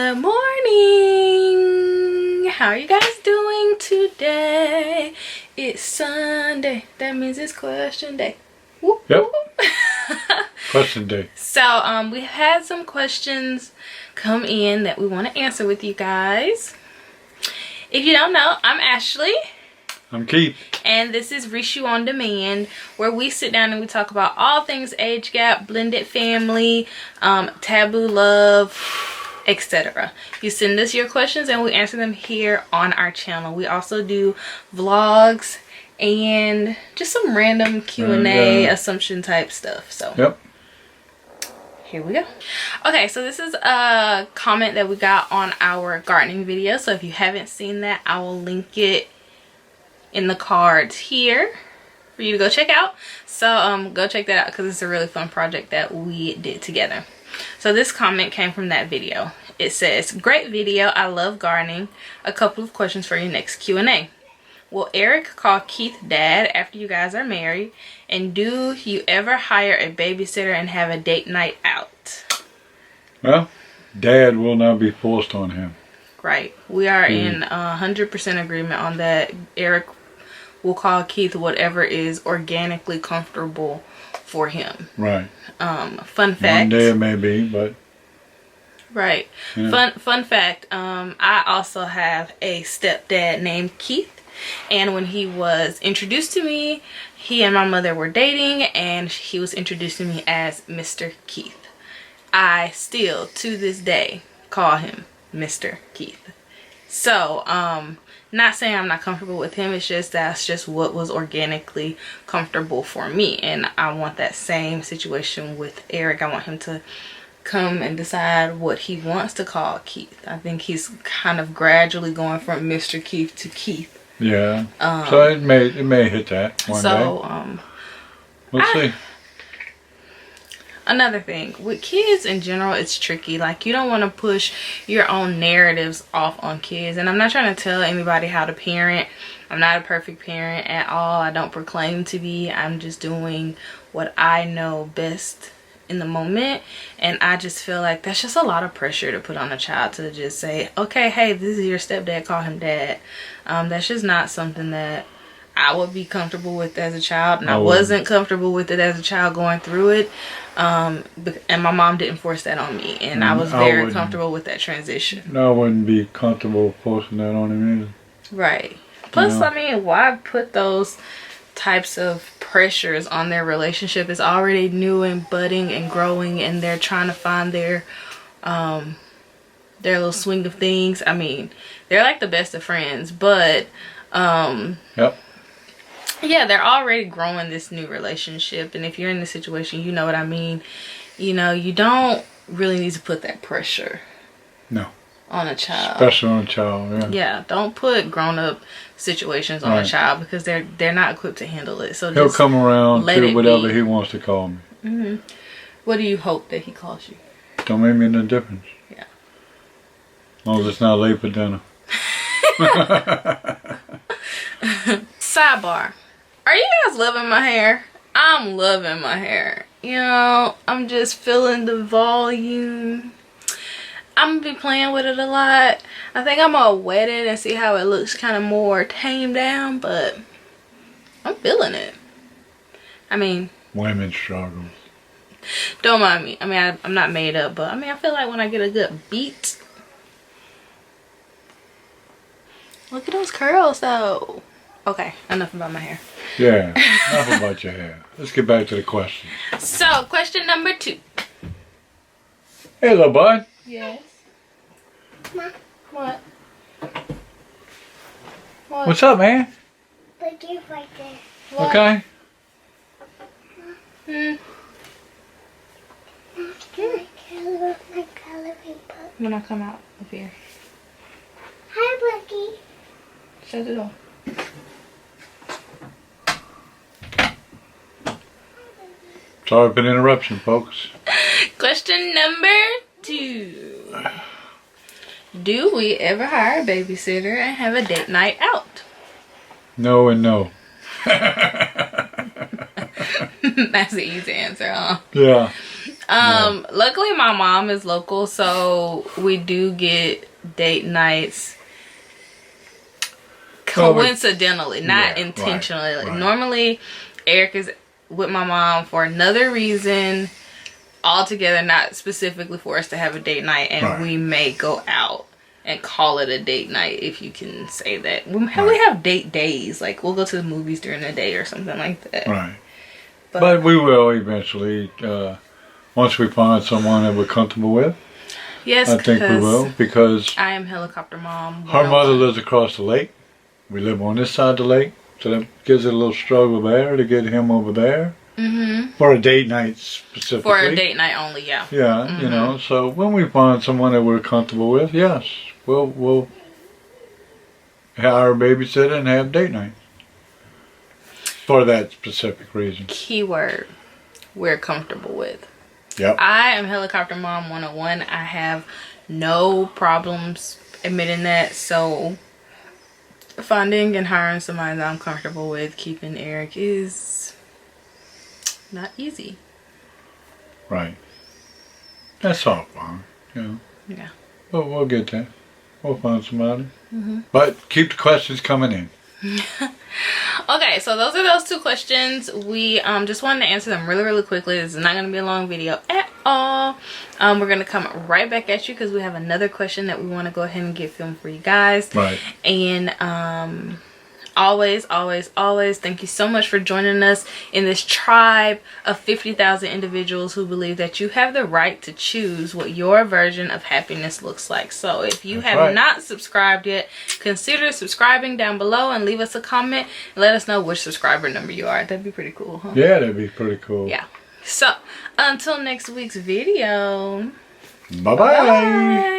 Good morning. How are you guys doing today? It's Sunday. That means it's question day. Whoop, yep. whoop. Question day. So we had some questions come in that we want to answer with you guys. If you don't know, I'm Ashley. I'm Keith. And this is Richoux on Demand, where we sit down and we talk about all things age gap, blended family, taboo love, etc. You send us your questions and we answer them here on our channel. We also do vlogs and just some random Q&A assumption type stuff. So yep. Here we go. Okay, so this is a comment that we got on our gardening video. So if you haven't seen that, I will link it in the cards here for you to go check out. So go check that out because it's a really fun project that we did together. So this comment came from that video. It says, great video, I love gardening. A couple of questions for your next Q&A. Will Eric call Keith dad after you guys are married? And do you ever hire a babysitter and have a date night out? Well, dad will not be forced on him. Right. We are in 100% agreement on that. Eric will call Keith whatever is organically comfortable for him. Right. Fun fact. One day it may be, but. Right. Yeah. Fun fact. I also have a stepdad named Keith. And when he was introduced to me, he and my mother were dating, and he was introduced to me as Mr. Keith. I still, to this day, call him Mr. Keith. So, not saying I'm not comfortable with him. It's just that's just what was organically comfortable for me. And I want that same situation with Eric. I want him to come and decide what he wants to call Keith. I think he's kind of gradually going from Mr. Keith to Keith. Yeah. So it may hit that one day. So we'll see. Another thing with kids in general, it's tricky. Like, you don't want to push your own narratives off on kids. And I'm not trying to tell anybody how to parent. I'm not a perfect parent at all. I don't proclaim to be. I'm just doing what I know best in the moment. And I just feel like that's just a lot of pressure to put on a child to just say, okay, hey, this is your stepdad, call him dad. That's just not something that I would be comfortable with as a child, and I wasn't comfortable with it as a child going through it. And my mom didn't force that on me, and I was very comfortable with that transition. No, I wouldn't be comfortable forcing that on him either. Right. Plus, I mean, why put those types of pressures on their relationship? It's already new and budding and growing, and they're trying to find their little swing of things. I mean, they're like the best of friends, but yep. Yeah, they're already growing this new relationship. And if you're in this situation, you know what I mean. You know, you don't really need to put that pressure on a child. Especially on a child, yeah. Yeah, don't put grown-up situations on a child because they're not equipped to handle it. So he'll come around to whatever be. he wants to call me. What do you hope that he calls you? Don't make me no difference. Yeah. As long as it's not late for dinner. Sidebar. Are you guys loving my hair? I'm loving my hair. You know, I'm just feeling the volume. I'm gonna be playing with it a lot. I think I'm gonna wet it and see how it looks kind of more tamed down, but I'm feeling it. I mean, women struggle. Don't mind me. I mean, I'm not made up, but I mean, I feel like when I get a good beat. Look at those curls though. Okay, enough about my hair. Yeah, enough about your hair. Let's get back to the questions. So, question number 2. Hey, little bud. Yes. What? What? What's up, man? Put it right there. What? Okay. My coloring book. When I come out of here. Hi, Blackie. Shut the door. Sorry for the interruption, folks. Question number 2. Do we ever hire a babysitter and have a date night out? No and no. That's the easy answer, huh? Yeah. Luckily my mom is local, so we do get date nights coincidentally, not intentionally. Right. Normally Eric is with my mom for another reason altogether, not specifically for us to have a date night, and we may go out and call it a date night, if you can say that. We have date days, like we'll go to the movies during the day or something like that. Right. But we will eventually, once we find someone that we're comfortable with. Yes, I think we will, because I am helicopter mom. her mother lives across the lake. We live on this side of the lake, so that gives it a little struggle there to get him over there. For a date night specifically. For a date night only, yeah. Yeah, you know, so when we find someone that we're comfortable with, yes, we'll hire a babysitter and have date night. For that specific reason. Keyword, we're comfortable with. Yep. I am helicopter mom 101. I have no problems admitting that, so finding and hiring somebody that I'm comfortable with keeping Eric is not easy. Right. That's all fine, you know. Yeah. But we'll get there. We'll find somebody. But keep the questions coming in. Okay, so those are those 2 questions. We just wanted to answer them really quickly. This is not going to be a long video at all. We're going to come right back at you because we have another question that we want to go ahead and get filmed for you guys. Right. And always thank you so much for joining us in this tribe of 50,000 individuals who believe that you have the right to choose what your version of happiness looks like. So if you have not subscribed yet, consider subscribing down below and leave us a comment and let us know which subscriber number you are. That'd be pretty cool, huh? Yeah, that'd be pretty cool. Yeah. So until next week's video, Bye-bye.